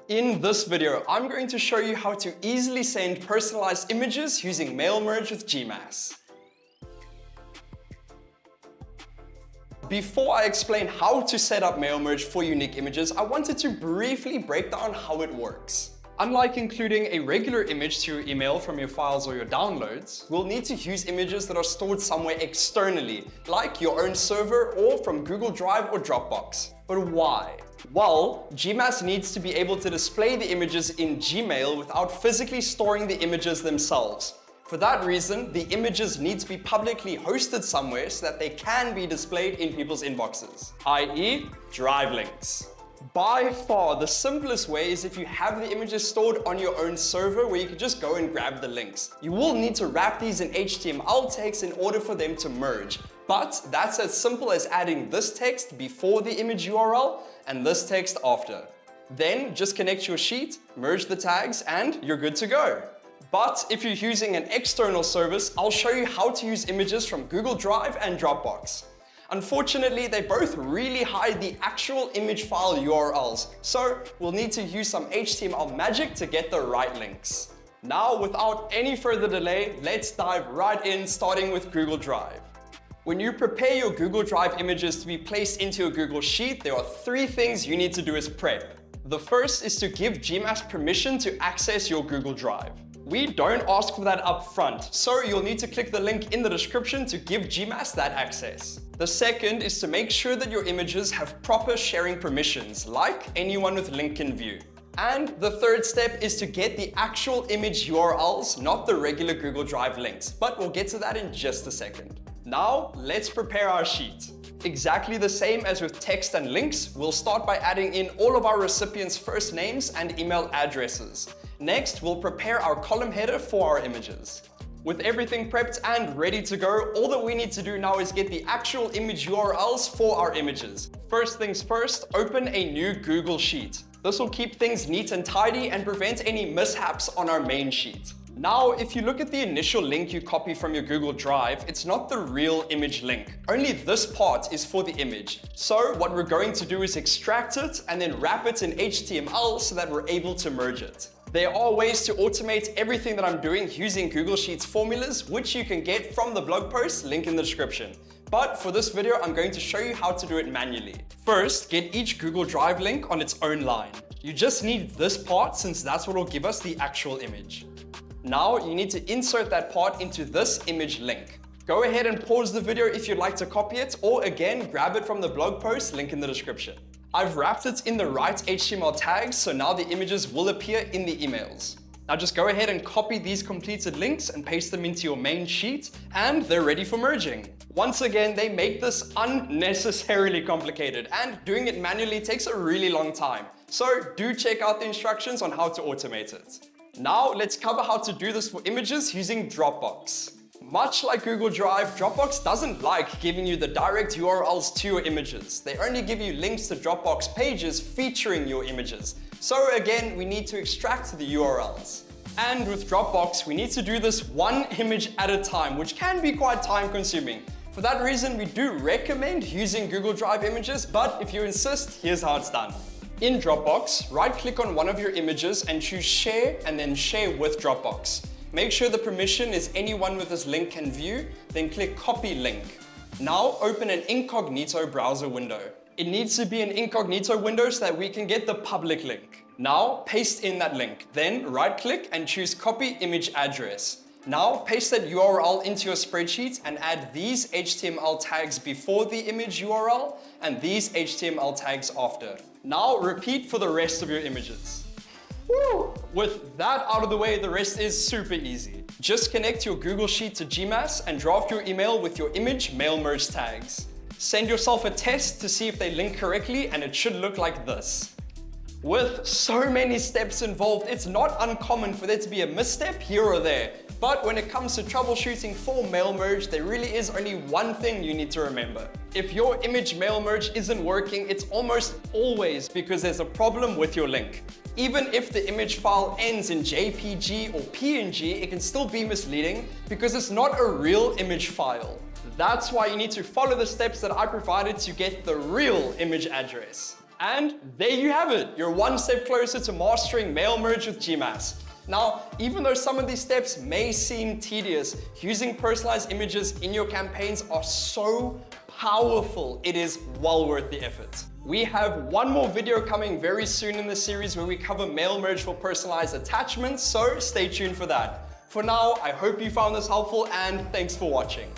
In this video, I'm going to show you how to easily send personalized images using mail merge with GMass. Before I explain how to set up mail merge for unique images, I wanted to briefly break down how it works. Unlike including a regular image to your email from your files or your downloads, we'll need to use images that are stored somewhere externally, like your own server or from Google Drive or DropBox. But why? Well, GMass needs to be able to display the images in Gmail without physically storing the images themselves. For that reason, the images need to be publicly hosted somewhere so that they can be displayed in people's inboxes, i.e. drive links. By far, the simplest way is if you have the images stored on your own server where you can just go and grab the links. You will need to wrap these in HTML text in order for them to merge. But that's as simple as adding this text before the image URL and this text after. Then just connect your sheet, merge the tags, and you're good to go. But if you're using an external service, I'll show you how to use images from Google Drive and DropBox. Unfortunately, they both really hide the actual image file URLs, so we'll need to use some HTML magic to get the right links. Now, without any further delay, let's dive right in, starting with Google Drive. When you prepare your Google Drive images to be placed into a Google Sheet, there are three things you need to do as prep. The first is to give GMass permission to access your Google Drive. We don't ask for that up front, so you'll need to click the link in the description to give GMass that access. The second is to make sure that your images have proper sharing permissions, like anyone with link can view. And the third step is to get the actual image URLs, not the regular Google Drive links, but we'll get to that in just a second. Now, let's prepare our sheet. Exactly the same as with text and links, we'll start by adding in all of our recipients' first names and email addresses. Next, we'll prepare our column header for our images. With everything prepped and ready to go, all that we need to do now is get the actual image URLs for our images. First things first, open a new Google Sheet. This will keep things neat and tidy and prevent any mishaps on our main sheet. Now, if you look at the initial link you copy from your Google Drive, it's not the real image link. Only this part is for the image. So what we're going to do is extract it and then wrap it in HTML so that we're able to merge it. There are ways to automate everything that I'm doing using Google Sheets formulas, which you can get from the blog post, link in the description. But for this video, I'm going to show you how to do it manually. First, get each Google Drive link on its own line. You just need this part since that's what will give us the actual image. Now, you need to insert that part into this image link. Go ahead and pause the video if you'd like to copy it, or again, grab it from the blog post, link in the description. I've wrapped it in the right HTML tags, so now the images will appear in the emails. Now just go ahead and copy these completed links and paste them into your main sheet, and they're ready for merging. Once again, they make this unnecessarily complicated, and doing it manually takes a really long time. So do check out the instructions on how to automate it. Now let's cover how to do this for images using DropBox. Much like Google Drive, DropBox doesn't like giving you the direct URLs to your images. They only give you links to Dropbox pages featuring your images. So again, we need to extract the URLs. And with Dropbox, we need to do this one image at a time, which can be quite time consuming. For that reason, we do recommend using Google Drive images, but if you insist, here's how it's done. In Dropbox, right-click on one of your images and choose Share and then Share with Dropbox. Make sure the permission is anyone with this link can view, then click Copy Link. Now open an incognito browser window. It needs to be an incognito window so that we can get the public link. Now paste in that link, then right-click and choose Copy Image Address. Now paste that URL into your spreadsheet and add these HTML tags before the image URL and these HTML tags after. Now repeat for the rest of your images. Woo! With that out of the way, the rest is super easy. Just connect your Google Sheet to GMass and draft your email with your image mail merge tags. Send yourself a test to see if they link correctly, and it should look like this. With so many steps involved, it's not uncommon for there to be a misstep here or there. But when it comes to troubleshooting for mail merge, there really is only one thing you need to remember. If your image mail merge isn't working, it's almost always because there's a problem with your link. Even if the image file ends in JPG or PNG, it can still be misleading because it's not a real image file. That's why you need to follow the steps that I provided to get the real image address. And there you have it. You're one step closer to mastering mail merge with GMass. Now, even though some of these steps may seem tedious, using personalized images in your campaigns are so powerful, it is well worth the effort. We have one more video coming very soon in the series where we cover mail merge for personalized attachments, so stay tuned for that. For now, I hope you found this helpful and thanks for watching.